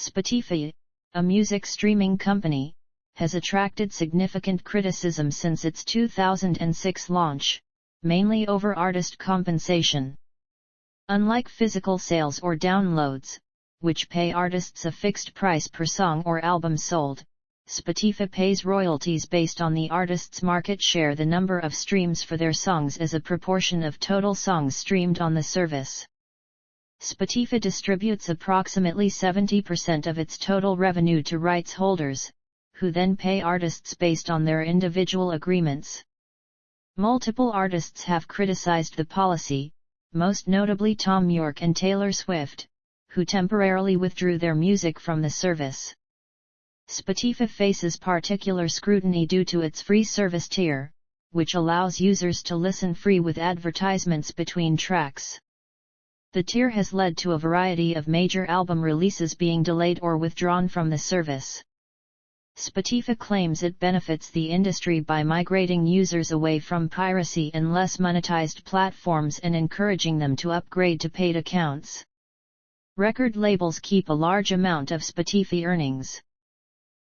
Spotify, a music streaming company, has attracted significant criticism since its 2006 launch, mainly over artist compensation. Unlike physical sales or downloads, which pay artists a fixed price per song or album sold, Spotify pays royalties based on the artist's market share, the number of streams for their songs as a proportion of total songs streamed on the service. Spotify distributes approximately 70% of its total revenue to rights holders, who then pay artists based on their individual agreements. Multiple artists have criticized the policy, most notably Thom Yorke and Taylor Swift, who temporarily withdrew their music from the service. Spotify faces particular scrutiny due to its free service tier, which allows users to listen free with advertisements between tracks. The tier has led to a variety of major album releases being delayed or withdrawn from the service. Spotify claims it benefits the industry by migrating users away from piracy and less monetized platforms and encouraging them to upgrade to paid accounts. Record labels keep a large amount of Spotify earnings.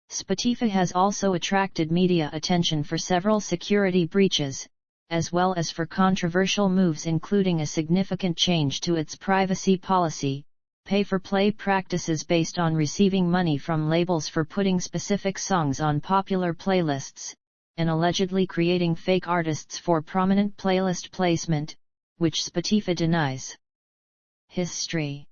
Spotify has also attracted media attention for several security breaches, as well as for controversial moves including a significant change to its privacy policy, pay-for-play practices based on receiving money from labels for putting specific songs on popular playlists, and allegedly creating fake artists for prominent playlist placement, which Spotify denies. History.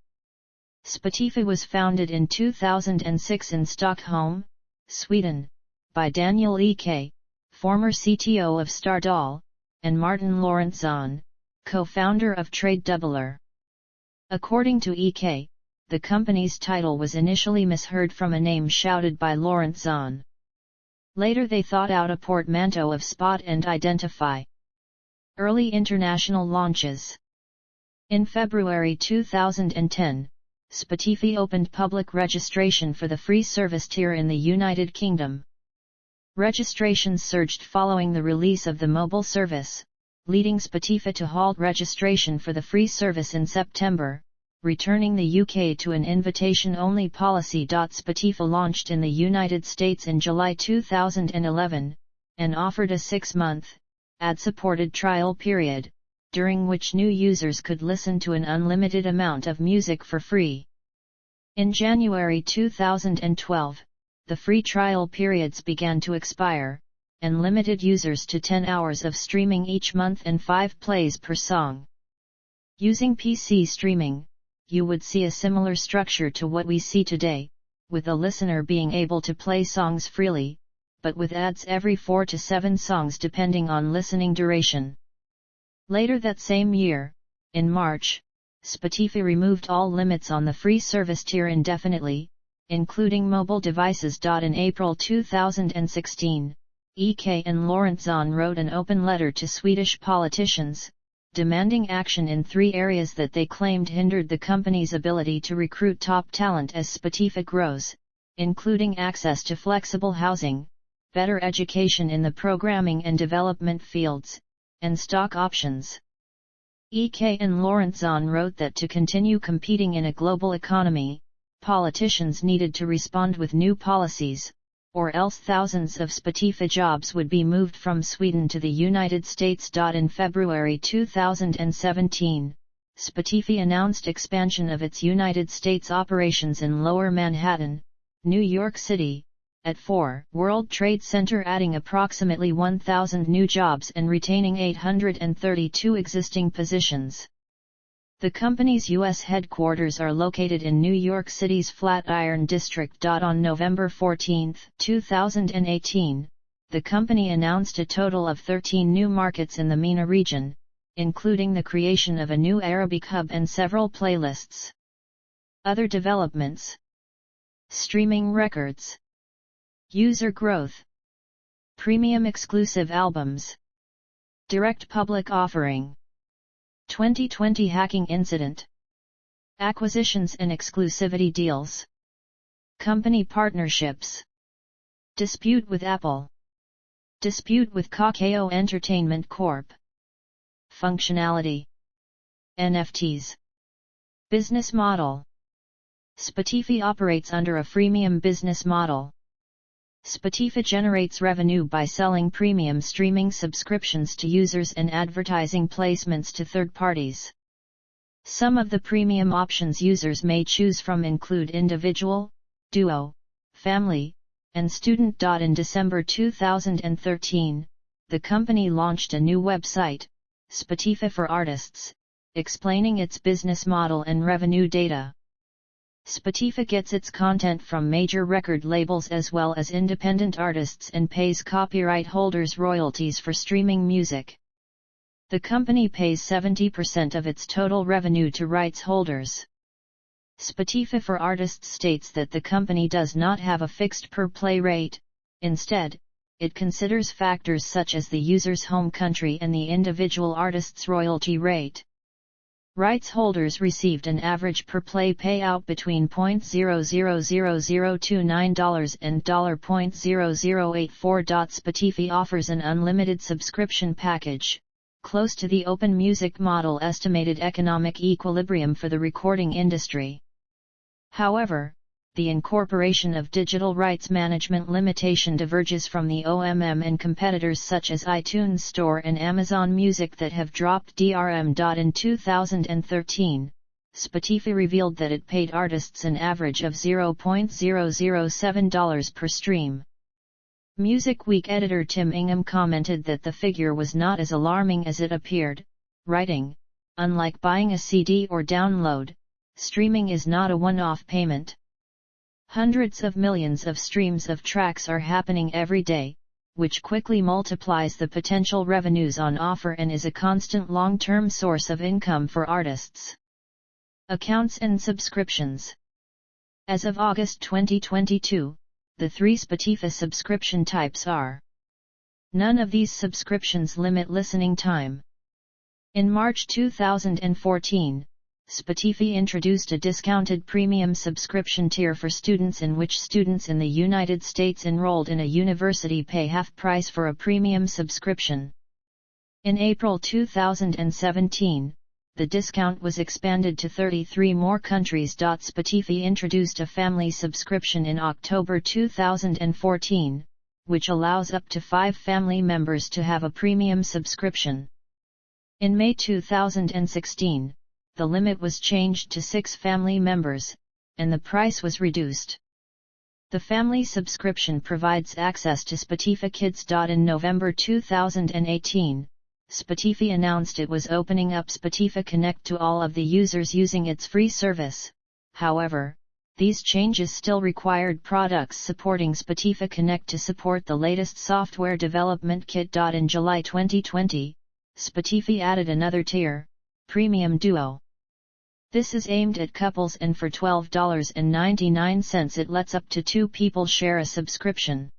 Spotify was founded in 2006 in Stockholm, Sweden, by Daniel Ek, former CTO of Stardoll, and Martin Lorentzon, co-founder of Trade Doubler. According to Ek, the company's title was initially misheard from a name shouted by Lorentzon. Later they thought out a portmanteau of Spot and Identify. Early international launches. In February 2010, Spotify opened public registration for the free service tier in the United Kingdom. Registrations surged following the release of the mobile service, leading Spotify to halt registration for the free service in September, returning the UK to an invitation-only policy. Spotify launched in the United States in July 2011, and offered a 6-month, ad-supported trial period, during which new users could listen to an unlimited amount of music for free. In January 2012, the free trial periods began to expire, and limited users to 10 hours of streaming each month and 5 plays per song. Using PC streaming, you would see a similar structure to what we see today, with a listener being able to play songs freely, but with ads every 4 to 7 songs depending on listening duration. Later that same year, in March, Spotify removed all limits on the free service tier indefinitely, including mobile devices. In April 2016, Ek and Lorentzon wrote an open letter to Swedish politicians, demanding action in 3 areas that they claimed hindered the company's ability to recruit top talent as Spotify grows, including access to flexible housing, better education in the programming and development fields, and stock options. Ek and Lorentzon wrote that to continue competing in a global economy, politicians needed to respond with new policies, or else thousands of Spotify jobs would be moved from Sweden to the United States. In February 2017, Spotify announced expansion of its United States operations in Lower Manhattan, New York City, at 4 World Trade Center, adding approximately 1,000 new jobs and retaining 832 existing positions. The company's U.S. headquarters are located in New York City's Flatiron District. On November 14, 2018, the company announced a total of 13 new markets in the MENA region, including the creation of a new Arabic hub and several playlists. Other developments: streaming records, user growth, premium exclusive albums, direct public offering, 2020 hacking incident, acquisitions and exclusivity deals, company partnerships, dispute with Apple, dispute with Kakao Entertainment Corp, functionality, NFTs, business model, Spotify operates under a freemium business model. Spotify generates revenue by selling premium streaming subscriptions to users and advertising placements to third parties. Some of the premium options users may choose from include individual, duo, family, and student. In December 2013, the company launched a new website, Spotify for Artists, explaining its business model and revenue data. Spotify gets its content from major record labels as well as independent artists and pays copyright holders royalties for streaming music. The company pays 70% of its total revenue to rights holders. Spotify for Artists states that the company does not have a fixed per-play rate. Instead, it considers factors such as the user's home country and the individual artist's royalty rate. Rights holders received an average per-play payout between $0.000029 and $0.0084. Spotify offers an unlimited subscription package, close to the open music model estimated economic equilibrium for the recording industry. However, the incorporation of digital rights management limitation diverges from the OMM and competitors such as iTunes Store and Amazon Music that have dropped DRM. In 2013, Spotify revealed that it paid artists an average of $0.007 per stream. Music Week editor Tim Ingham commented that the figure was not as alarming as it appeared, writing, "Unlike buying a CD or download, streaming is not a one-off payment. Hundreds of millions of streams of tracks are happening every day, which quickly multiplies the potential revenues on offer and is a constant long-term source of income for artists." Accounts and subscriptions. As of August 2022, the three Spotify subscription types are. None of these subscriptions limit listening time. In March 2014, Spotify introduced a discounted premium subscription tier for students in which students in the United States enrolled in a university pay half price for a premium subscription. In April 2017, the discount was expanded to 33 more countries. Spotify introduced a family subscription in October 2014, which allows up to 5 family members to have a premium subscription. In May 2016, the limit was changed to 6 family members, and the price was reduced. The family subscription provides access to Spotify Kids. In November 2018, Spotify announced it was opening up Spotify Connect to all of the users using its free service. However, these changes still required products supporting Spotify Connect to support the latest software development kit. In July 2020, Spotify added another tier, Premium Duo. This is aimed at couples, and for $12.99 it lets up to 2 people share a subscription.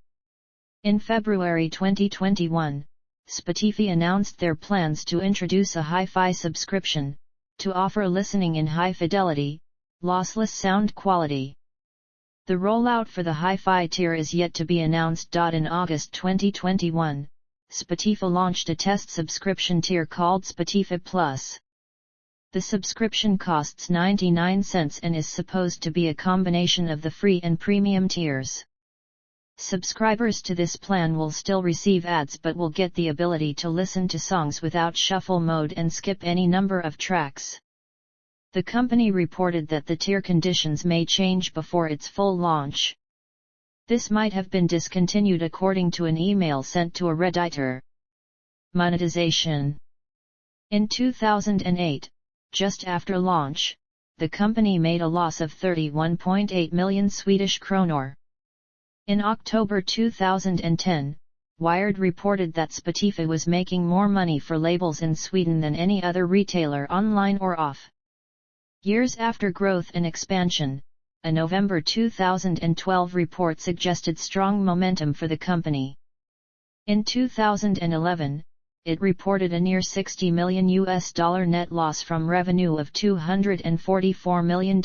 In February 2021, Spotify announced their plans to introduce a hi-fi subscription, to offer listening in high fidelity, lossless sound quality. The rollout for the hi-fi tier is yet to be announced. In August 2021, Spotify launched a test subscription tier called Spotify Plus. The subscription costs 99 cents and is supposed to be a combination of the free and premium tiers. Subscribers to this plan will still receive ads but will get the ability to listen to songs without shuffle mode and skip any number of tracks. The company reported that the tier conditions may change before its full launch. This might have been discontinued according to an email sent to a Redditor. Monetization. In 2008, just after launch, the company made a loss of 31.8 million Swedish kronor. In October 2010, Wired reported that Spotify was making more money for labels in Sweden than any other retailer online or off. Years after growth and expansion, a November 2012 report suggested strong momentum for the company. In 2011, it reported a near $60 million net loss from revenue of $244 million,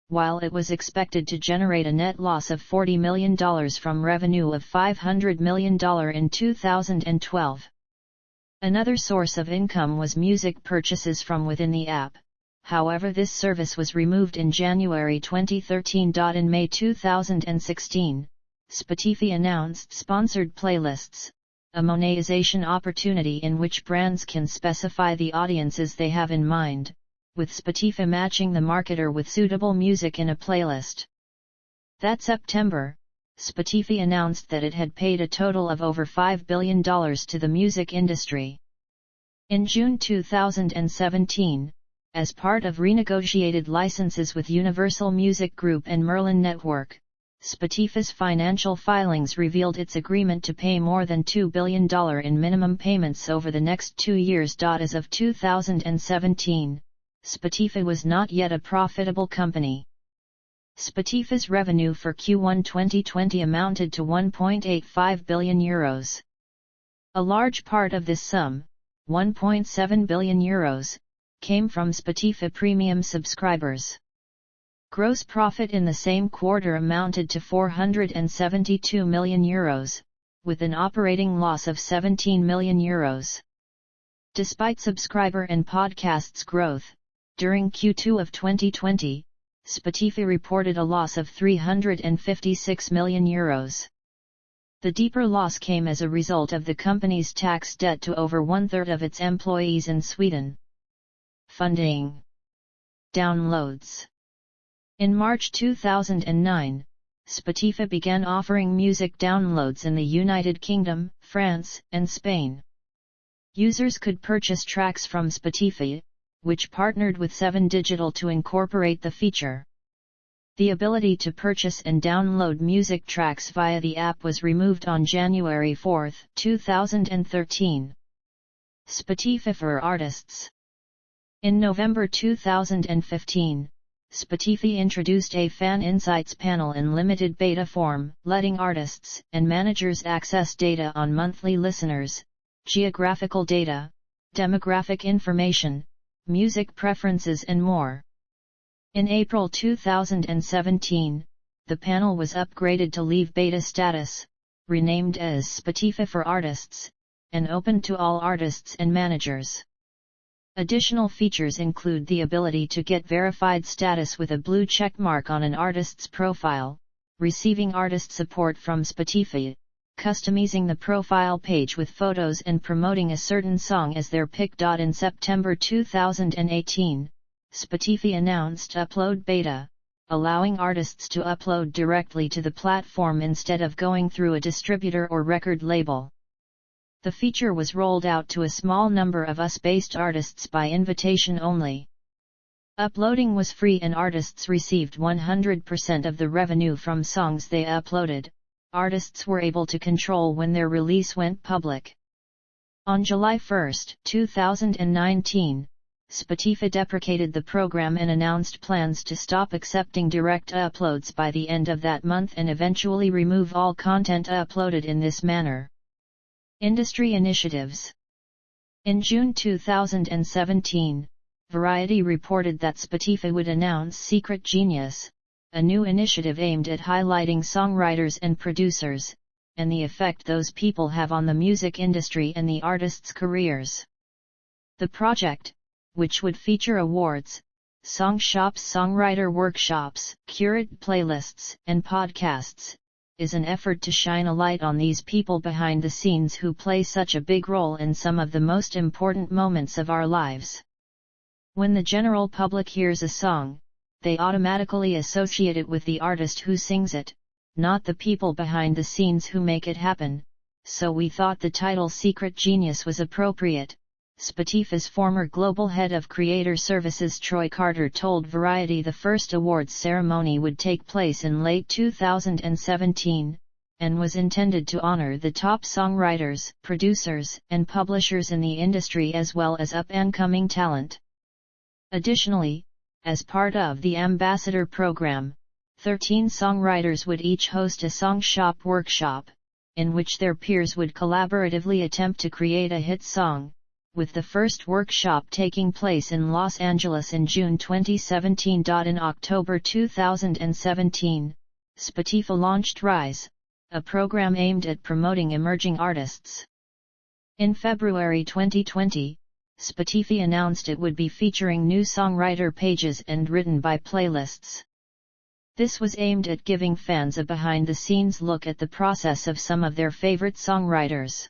while it was expected to generate a net loss of $40 million from revenue of $500 million in 2012. Another source of income was music purchases from within the app, However, this service was removed in January 2013. In May 2016, Spotify announced sponsored playlists, a monetization opportunity in which brands can specify the audiences they have in mind, with Spotify matching the marketer with suitable music in a playlist. That September, Spotify announced that it had paid a total of over $5 billion to the music industry. In June 2017, as part of renegotiated licenses with Universal Music Group and Merlin Network, Spotify's financial filings revealed its agreement to pay more than $2 billion in minimum payments over the next 2 years. As of 2017, Spotify was not yet a profitable company. Spotify's revenue for Q1 2020 amounted to €1.85 billion. A large part of this sum, €1.7 billion, came from Spotify Premium subscribers. Gross profit in the same quarter amounted to €472 million, with an operating loss of €17 million. Despite subscriber and podcasts growth, during Q2 of 2020, Spotify reported a loss of €356 million. The deeper loss came as a result of the company's tax debt to over one-third of its employees in Sweden. Funding. Downloads. In March 2009, Spotify began offering music downloads in the United Kingdom, France, and Spain. Users could purchase tracks from Spotify, which partnered with 7 Digital to incorporate the feature. The ability to purchase and download music tracks via the app was removed on January 4, 2013. Spotify for Artists. In November 2015, Spotify introduced a Fan Insights panel in limited beta form, letting artists and managers access data on monthly listeners, geographical data, demographic information, music preferences and more. In April 2017, the panel was upgraded to Live Beta status, renamed as Spotify for Artists, and open to all artists and managers. Additional features include the ability to get verified status with a blue checkmark on an artist's profile, receiving artist support from Spotify, customizing the profile page with photos and promoting a certain song as their pick. In September 2018, Spotify announced Upload Beta, allowing artists to upload directly to the platform instead of going through a distributor or record label. The feature was rolled out to a small number of US-based artists by invitation only. Uploading was free and artists received 100% of the revenue from songs they uploaded. Artists were able to control when their release went public. On July 1, 2019, Spotify deprecated the program and announced plans to stop accepting direct uploads by the end of that month and eventually remove all content uploaded in this manner. Industry initiatives. In June 2017, Variety reported that Spotify would announce Secret Genius, a new initiative aimed at highlighting songwriters and producers, and the effect those people have on the music industry and the artists' careers. The project, which would feature awards, song shops, songwriter workshops, curated playlists, and podcasts, is an effort to shine a light on these people behind the scenes who play such a big role in some of the most important moments of our lives. When the general public hears a song, they automatically associate it with the artist who sings it, not the people behind the scenes who make it happen, so we thought the title Secret Genius was appropriate. Spotify's former global head of creator services Troy Carter told Variety the first awards ceremony would take place in late 2017, and was intended to honor the top songwriters, producers, and publishers in the industry as well as up-and-coming talent. Additionally, as part of the Ambassador program, 13 songwriters would each host a song shop workshop, in which their peers would collaboratively attempt to create a hit song, with the first workshop taking place in Los Angeles in June 2017. In October 2017, Spotify launched Rise, a program aimed at promoting emerging artists. In February 2020, Spotify announced it would be featuring new songwriter pages and written by playlists. This was aimed at giving fans a behind-the-scenes look at the process of some of their favorite songwriters.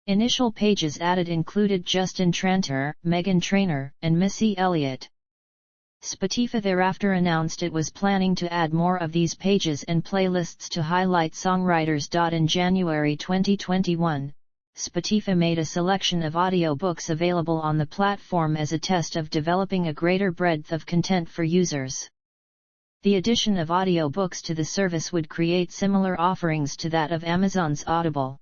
Initial pages added included Justin Tranter, Meghan Trainor, and Missy Elliott. Spotify thereafter announced it was planning to add more of these pages and playlists to highlight songwriters. In January 2021, Spotify made a selection of audiobooks available on the platform as a test of developing a greater breadth of content for users. The addition of audiobooks to the service would create similar offerings to that of Amazon's Audible.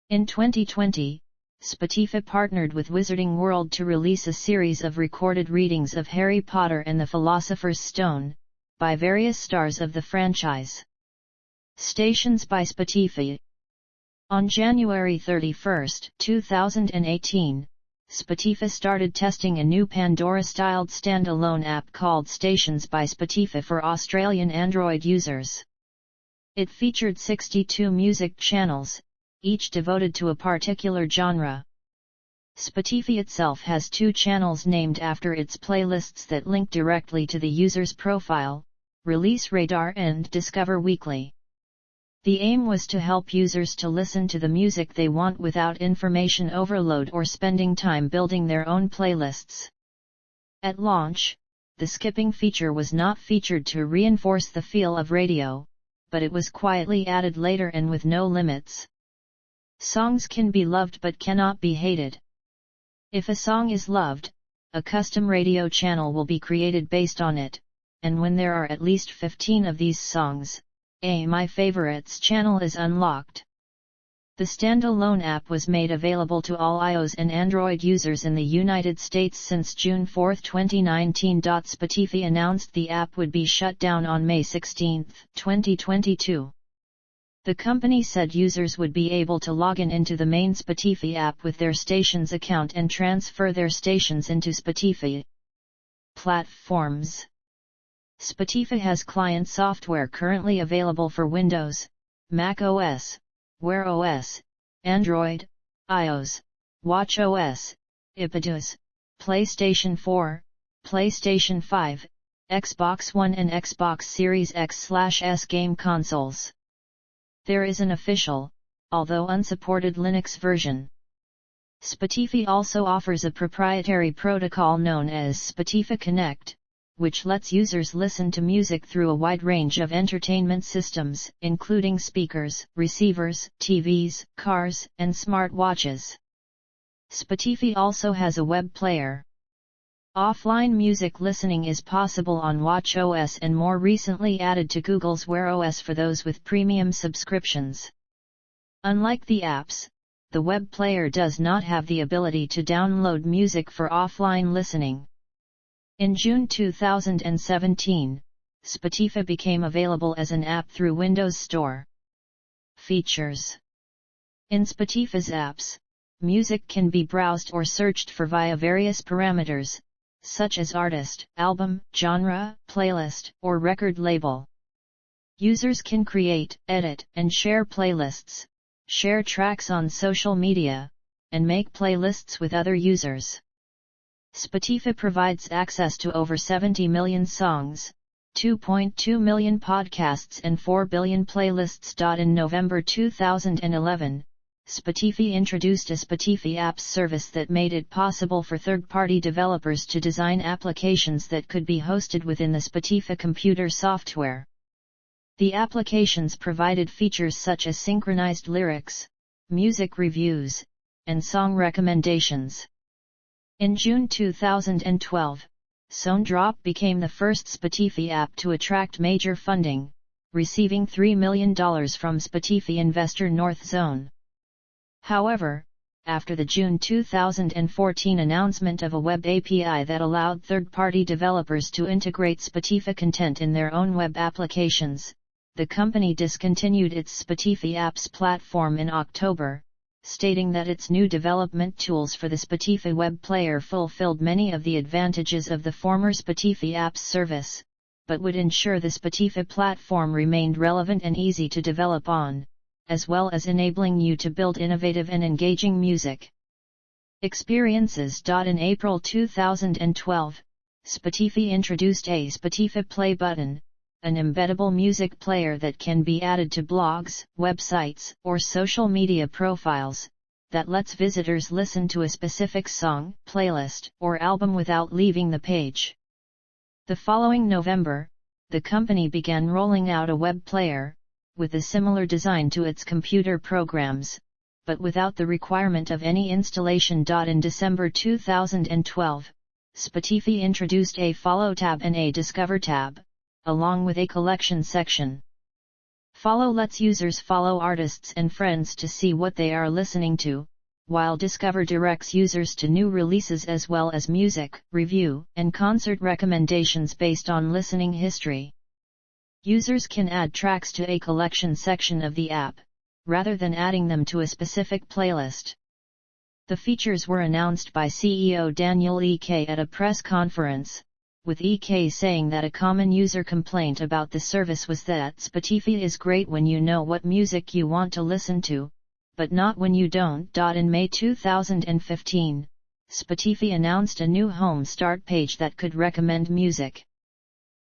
In 2020, Spotify partnered with Wizarding World to release a series of recorded readings of Harry Potter and the Philosopher's Stone, by various stars of the franchise. Stations by Spotify. On January 31, 2018, Spotify started testing a new Pandora-styled standalone app called Stations by Spotify for Australian Android users. It featured 62 music channels, each devoted to a particular genre. Spotify itself has 2 channels named after its playlists that link directly to the user's profile, Release Radar and Discover Weekly. The aim was to help users to listen to the music they want without information overload or spending time building their own playlists. At launch, the skipping feature was not featured to reinforce the feel of radio, but it was quietly added later and with no limits. Songs can be loved but cannot be hated. If a song is loved, a custom radio channel will be created based on it, and when there are at least 15 of these songs, a My Favorites channel is unlocked. The standalone app was made available to all iOS and Android users in the United States since June 4, 2019. Spotify announced the app would be shut down on May 16, 2022. The company said users would be able to log into the main Spotify app with their station's account and transfer their stations into Spotify platforms. Spotify has client software currently available for Windows, Mac OS, Wear OS, Android, iOS, Watch OS, iPadOS, PlayStation 4, PlayStation 5, Xbox One and Xbox Series X/S game consoles. There is an official, although unsupported Linux version. Spotify also offers a proprietary protocol known as Spotify Connect, which lets users listen to music through a wide range of entertainment systems, including speakers, receivers, TVs, cars, and smartwatches. Spotify also has a web player. Offline music listening is possible on watchOS and more recently added to Google's Wear OS for those with premium subscriptions. Unlike the apps, the web player does not have the ability to download music for offline listening. In June 2017, Spotify became available as an app through Windows Store. Features. In Spotify's apps, music can be browsed or searched for via various parameters, such as artist, album, genre, playlist, or record label. Users can create, edit, and share playlists, share tracks on social media, and make playlists with other users. Spotify provides access to over 70 million songs, 2.2 million podcasts and 4 billion playlists. In November 2011, Spotify introduced a Spotify Apps service that made it possible for third-party developers to design applications that could be hosted within the Spotify computer software. The applications provided features such as synchronized lyrics, music reviews, and song recommendations. In June 2012, Sonedrop became the first Spotify app to attract major funding, receiving $3 million from Spotify investor North Zone. However, after the June 2014 announcement of a web API that allowed third-party developers to integrate Spotify content in their own web applications, the company discontinued its Spotify Apps platform in October, stating that its new development tools for the Spotify web player fulfilled many of the advantages of the former Spotify Apps service, but would ensure the Spotify platform remained relevant and easy to develop on, as well as enabling you to build innovative and engaging music. Experiences. In April 2012, Spotify introduced a Spotify Play button, an embeddable music player that can be added to blogs, websites, or social media profiles, that lets visitors listen to a specific song, playlist, or album without leaving the page. The following November, the company began rolling out a web player, with a similar design to its computer programs, but without the requirement of any installation. In December 2012, Spotify introduced a Follow tab and a Discover tab, along with a collection section. Follow lets users follow artists and friends to see what they are listening to, while Discover directs users to new releases as well as music, review, and concert recommendations based on listening history. Users can add tracks to a collection section of the app, rather than adding them to a specific playlist. The features were announced by CEO Daniel Ek at a press conference, with Ek saying that a common user complaint about the service was that Spotify is great when you know what music you want to listen to, but not when you don't. In May 2015, Spotify announced a new home start page that could recommend music.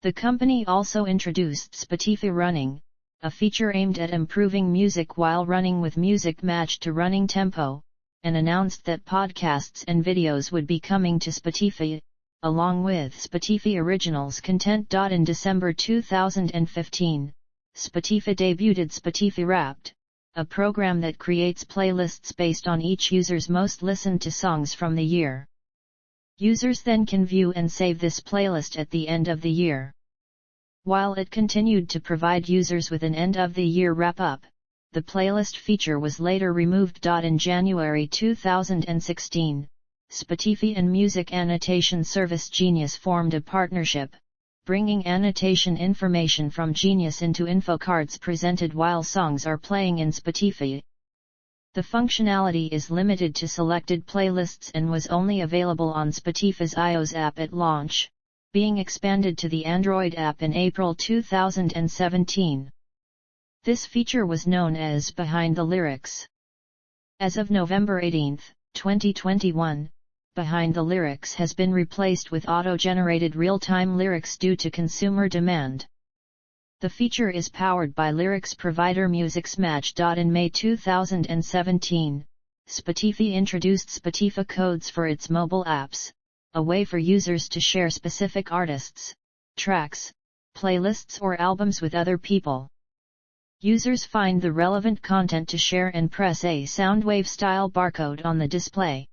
The company also introduced Spotify Running, a feature aimed at improving music while running with music matched to running tempo, and announced that podcasts and videos would be coming to Spotify, along with Spotify Originals content. In December 2015, Spotify debuted Spotify Wrapped, a program that creates playlists based on each user's most listened to songs from the year. Users then can view and save this playlist at the end of the year. While it continued to provide users with an end-of-the-year wrap-up, the playlist feature was later removed. In January 2016, Spotify and music annotation service Genius formed a partnership, bringing annotation information from Genius into info cards presented while songs are playing in Spotify. The functionality is limited to selected playlists and was only available on Spotify's iOS app at launch, being expanded to the Android app in April 2017. This feature was known as Behind the Lyrics. As of November 18, 2021, Behind the Lyrics has been replaced with auto-generated real-time lyrics due to consumer demand. The feature is powered by lyrics provider MusicsMatch. In May 2017, Spotify introduced Spotify Codes for its mobile apps, a way for users to share specific artists, tracks, playlists or albums with other people. Users find the relevant content to share and press a Soundwave-style barcode on the display.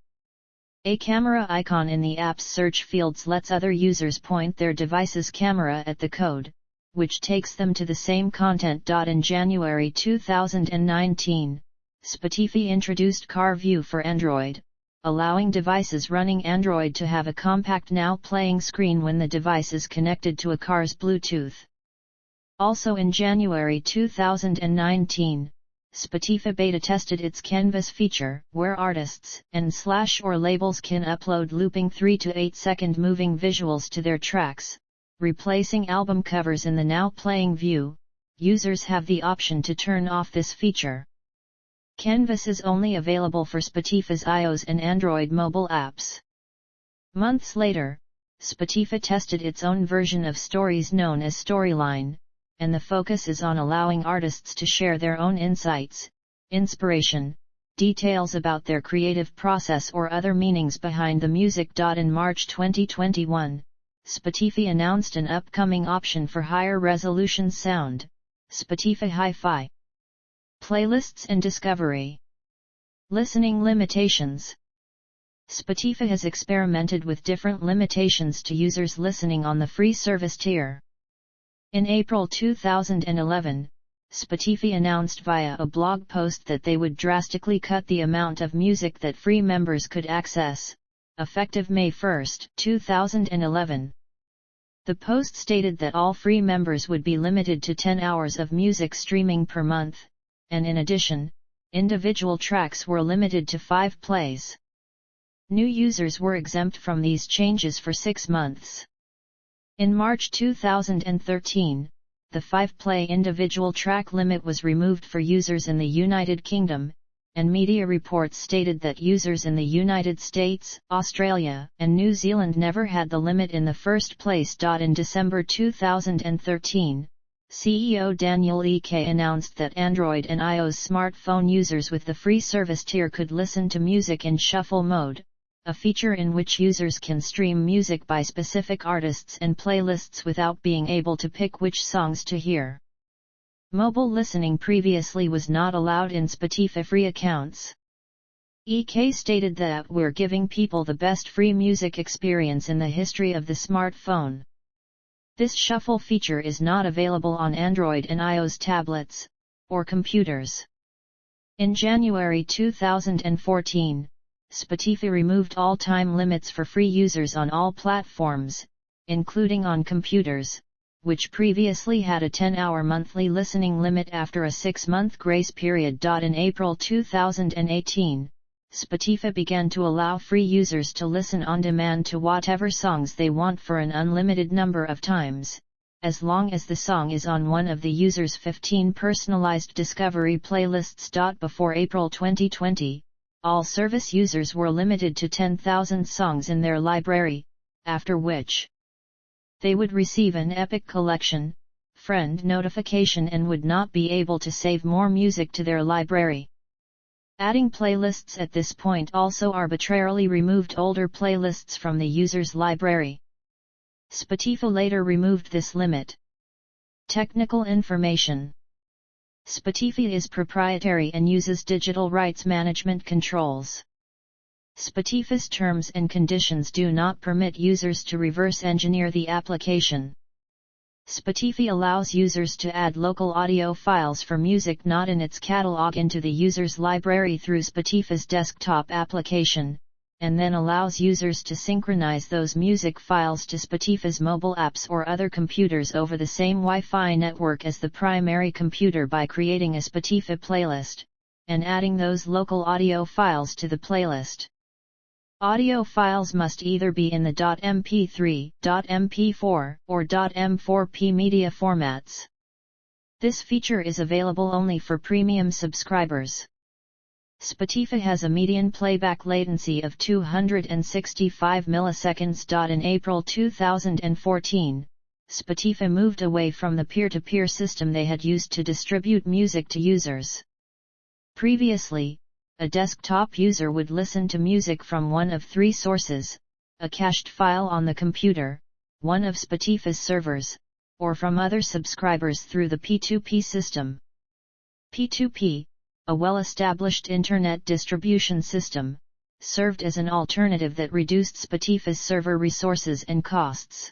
A camera icon in the app's search fields lets other users point their device's camera at the code, which takes them to the same content. In January 2019, Spotify introduced Car View for Android, allowing devices running Android to have a compact now playing screen when the device is connected to a car's Bluetooth. Also in January 2019, Spotify beta tested its Canvas feature, where artists and/or labels can upload looping 3 to 8 second moving visuals to their tracks, replacing album covers in the now playing view. Users have the option to turn off this feature. Canvas is only available for Spotify's iOS and Android mobile apps. Months later, Spotify tested its own version of Stories known as Storyline, and the focus is on allowing artists to share their own insights, inspiration, details about their creative process or other meanings behind the music. In March 2021, Spotify announced an upcoming option for higher resolution sound, Spotify Hi-Fi. Playlists and discovery. Listening limitations. Spotify has experimented with different limitations to users listening on the free service tier. In April 2011, Spotify announced via a blog post that they would drastically cut the amount of music that free members could access, effective May 1, 2011. The post stated that all free members would be limited to 10 hours of music streaming per month, and in addition, individual tracks were limited to 5 plays. New users were exempt from these changes for 6 months. In March 2013, the 5-play individual track limit was removed for users in the United Kingdom, and media reports stated that users in the United States, Australia, and New Zealand never had the limit in the first place. In December 2013, CEO Daniel Ek announced that Android and iOS smartphone users with the free service tier could listen to music in shuffle mode, a feature in which users can stream music by specific artists and playlists without being able to pick which songs to hear. Mobile listening previously was not allowed in Spotify free accounts. Ek stated that we're giving people the best free music experience in the history of the smartphone. This shuffle feature is not available on Android and iOS tablets or computers. In January 2014, Spotify removed all time limits for free users on all platforms, including on computers, which previously had a 10-hour monthly listening limit after a 6-month grace period. In April 2018, Spotify began to allow free users to listen on demand to whatever songs they want for an unlimited number of times, as long as the song is on one of the user's 15 personalized discovery playlists. Before April 2020, all service users were limited to 10,000 songs in their library, after which they would receive an Epic Collection friend notification and would not be able to save more music to their library. Adding playlists at this point also arbitrarily removed older playlists from the user's library. Spotify later removed this limit. Technical information. Spotify is proprietary and uses digital rights management controls. Spotify's terms and conditions do not permit users to reverse engineer the application. Spotify allows users to add local audio files for music not in its catalog into the user's library through Spotify's desktop application, and then allows users to synchronize those music files to Spotify's mobile apps or other computers over the same Wi-Fi network as the primary computer by creating a Spotify playlist, and adding those local audio files to the playlist. Audio files must either be in the .mp3, .mp4, or .m4p media formats. This feature is available only for premium subscribers. Spotify has a median playback latency of 265 milliseconds. In April 2014, Spotify moved away from the peer-to-peer system they had used to distribute music to users. Previously, a desktop user would listen to music from one of three sources: a cached file on the computer, one of Spotify's servers, or from other subscribers through the P2P system. P2P, a well-established internet distribution system, served as an alternative that reduced Spotify's server resources and costs.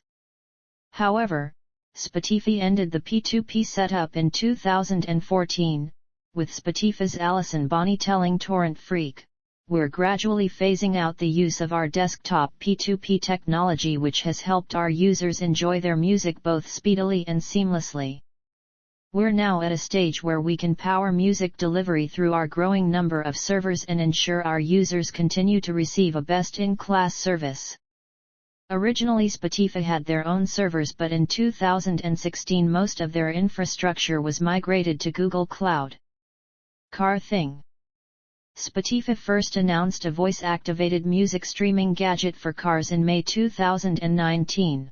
However, Spotify ended the P2P setup in 2014, with Spotify's Alison Bonney telling Torrent Freak, "We're gradually phasing out the use of our desktop P2P technology, which has helped our users enjoy their music both speedily and seamlessly. We're now at a stage where we can power music delivery through our growing number of servers and ensure our users continue to receive a best-in-class service." Originally Spotify had their own servers, but in 2016 most of their infrastructure was migrated to Google Cloud. Car Thing. Spotify first announced a voice-activated music streaming gadget for cars in May 2019.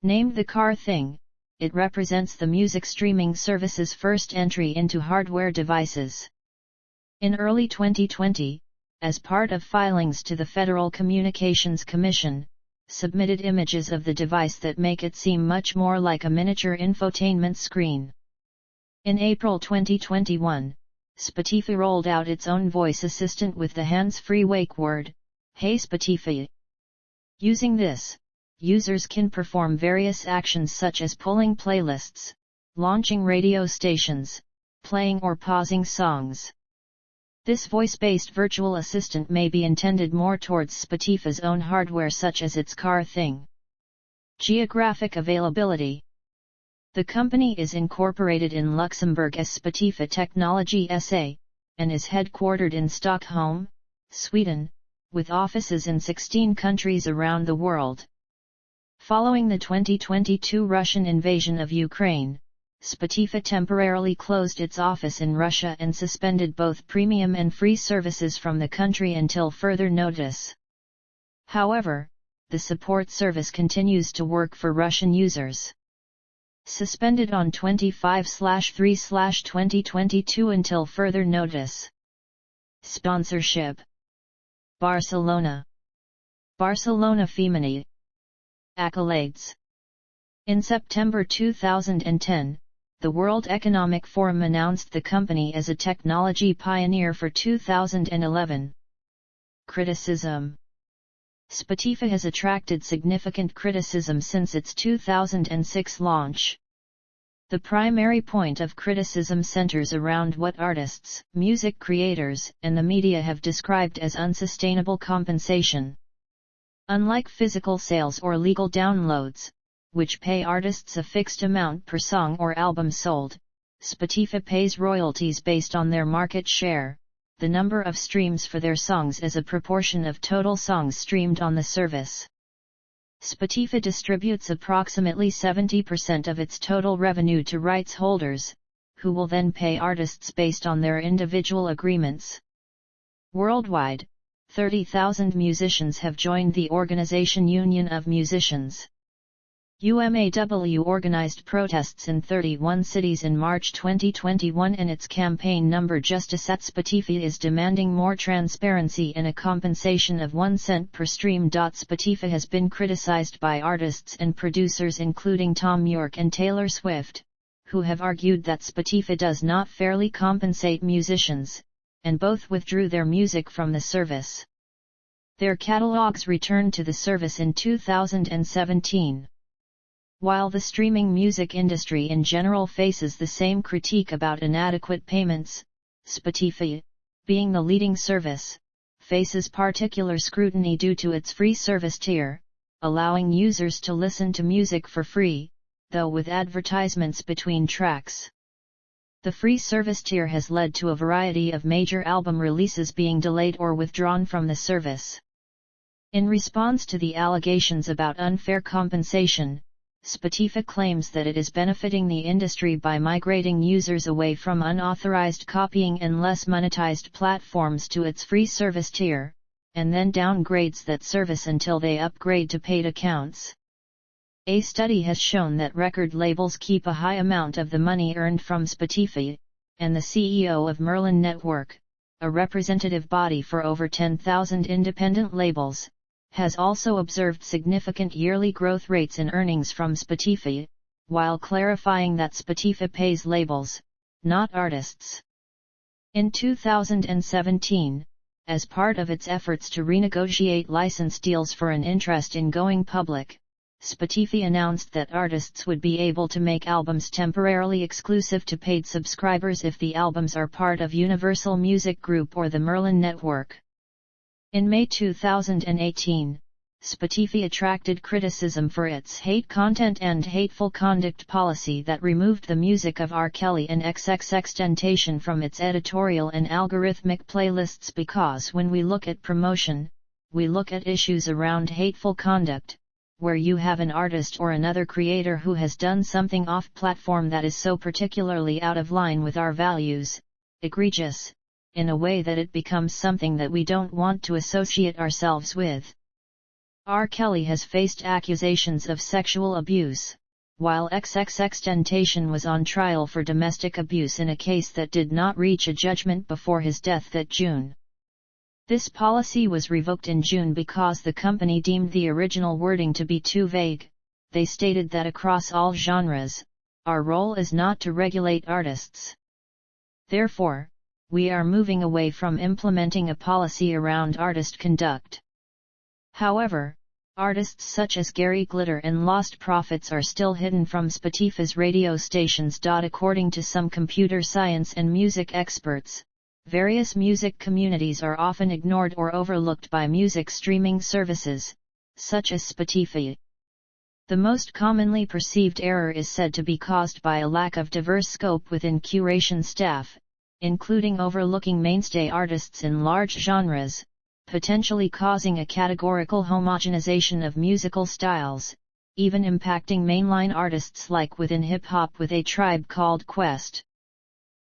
Named the Car Thing, it represents the music streaming service's first entry into hardware devices. In early 2020, as part of filings to the Federal Communications Commission, submitted images of the device that make it seem much more like a miniature infotainment screen. In April 2021, Spotify rolled out its own voice assistant with the hands-free wake word, "Hey Spotify." Using this, users can perform various actions such as pulling playlists, launching radio stations, playing or pausing songs. This voice-based virtual assistant may be intended more towards Spotify's own hardware such as its Car Thing. Geographic availability. The company is incorporated in Luxembourg as Spotify Technology SA, and is headquartered in Stockholm, Sweden, with offices in 16 countries around the world. Following the 2022 Russian invasion of Ukraine, Spotify temporarily closed its office in Russia and suspended both premium and free services from the country until further notice. However, the support service continues to work for Russian users. Suspended on 25/3/2022 until further notice. Sponsorship. Barcelona Femini. Accolades. In September 2010, the World Economic Forum announced the company as a technology pioneer for 2011. Criticism. Spotify has attracted significant criticism since its 2006 launch. The primary point of criticism centers around what artists, music creators, and the media have described as unsustainable compensation. Unlike physical sales or legal downloads, which pay artists a fixed amount per song or album sold, Spotify pays royalties based on their market share, the number of streams for their songs as a proportion of total songs streamed on the service. Spotify distributes approximately 70% of its total revenue to rights holders, who will then pay artists based on their individual agreements. Worldwide, 30,000 musicians have joined the organization Union of Musicians. UMAW organized protests in 31 cities in March 2021, and its campaign number Justice at Spotify is demanding more transparency and a compensation of 1 cent per stream. Spotify has been criticized by artists and producers including Tom York and Taylor Swift, who have argued that Spotify does not fairly compensate musicians, and both withdrew their music from the service. Their catalogs returned to the service in 2017. While the streaming music industry in general faces the same critique about inadequate payments, Spotify, being the leading service, faces particular scrutiny due to its free service tier, allowing users to listen to music for free, though with advertisements between tracks. The free service tier has led to a variety of major album releases being delayed or withdrawn from the service. In response to the allegations about unfair compensation, Spotify claims that it is benefiting the industry by migrating users away from unauthorized copying and less monetized platforms to its free service tier, and then downgrades that service until they upgrade to paid accounts. A study has shown that record labels keep a high amount of the money earned from Spotify, and the CEO of Merlin Network, a representative body for over 10,000 independent labels, has also observed significant yearly growth rates in earnings from Spotify, while clarifying that Spotify pays labels, not artists. In 2017, as part of its efforts to renegotiate license deals for an interest in going public, Spotify announced that artists would be able to make albums temporarily exclusive to paid subscribers if the albums are part of Universal Music Group or the Merlin Network. In May 2018, Spotify attracted criticism for its hate content and hateful conduct policy that removed the music of R. Kelly and XXXTentacion from its editorial and algorithmic playlists because when we look at promotion, we look at issues around hateful conduct, where you have an artist or another creator who has done something off-platform that is so particularly out of line with our values, egregious, in a way that it becomes something that we don't want to associate ourselves with. R. Kelly has faced accusations of sexual abuse, while XXXTentacion was on trial for domestic abuse in a case that did not reach a judgment before his death that June. This policy was revoked in June because the company deemed the original wording to be too vague. They stated that across all genres, our role is not to regulate artists. Therefore, we are moving away from implementing a policy around artist conduct. However, artists such as Gary Glitter and Lost Prophets are still hidden from Spotify's radio stations. According to some computer science and music experts, various music communities are often ignored or overlooked by music streaming services, such as Spotify. The most commonly perceived error is said to be caused by a lack of diverse scope within curation staff, including overlooking mainstay artists in large genres, potentially causing a categorical homogenization of musical styles, even impacting mainline artists like within hip-hop with A Tribe Called Quest.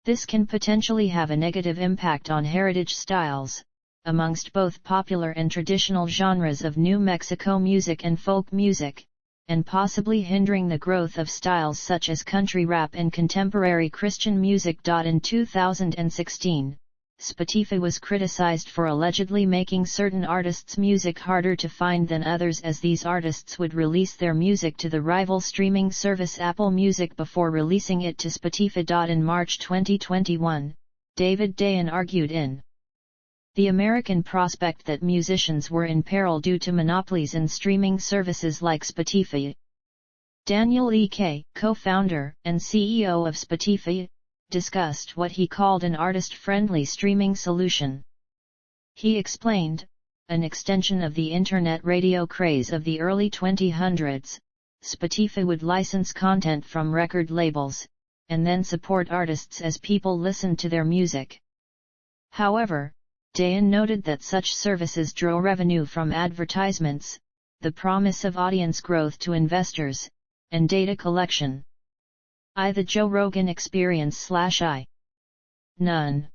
This can potentially have a negative impact on heritage styles, amongst both popular and traditional genres of New Mexico music and folk music, and possibly hindering the growth of styles such as country rap and contemporary Christian music. In 2016, Spotify was criticized for allegedly making certain artists' music harder to find than others, as these artists would release their music to the rival streaming service Apple Music before releasing it to Spotify. In March 2021, David Dayen argued in The American Prospect that musicians were in peril due to monopolies in streaming services like Spotify. Daniel Ek, co-founder and CEO of Spotify, discussed what he called an artist-friendly streaming solution. He explained, an extension of the internet radio craze of the early 2000s, Spotify would license content from record labels, and then support artists as people listened to their music. However, Dayen noted that such services draw revenue from advertisements, the promise of audience growth to investors, and data collection. The Joe Rogan Experience / None.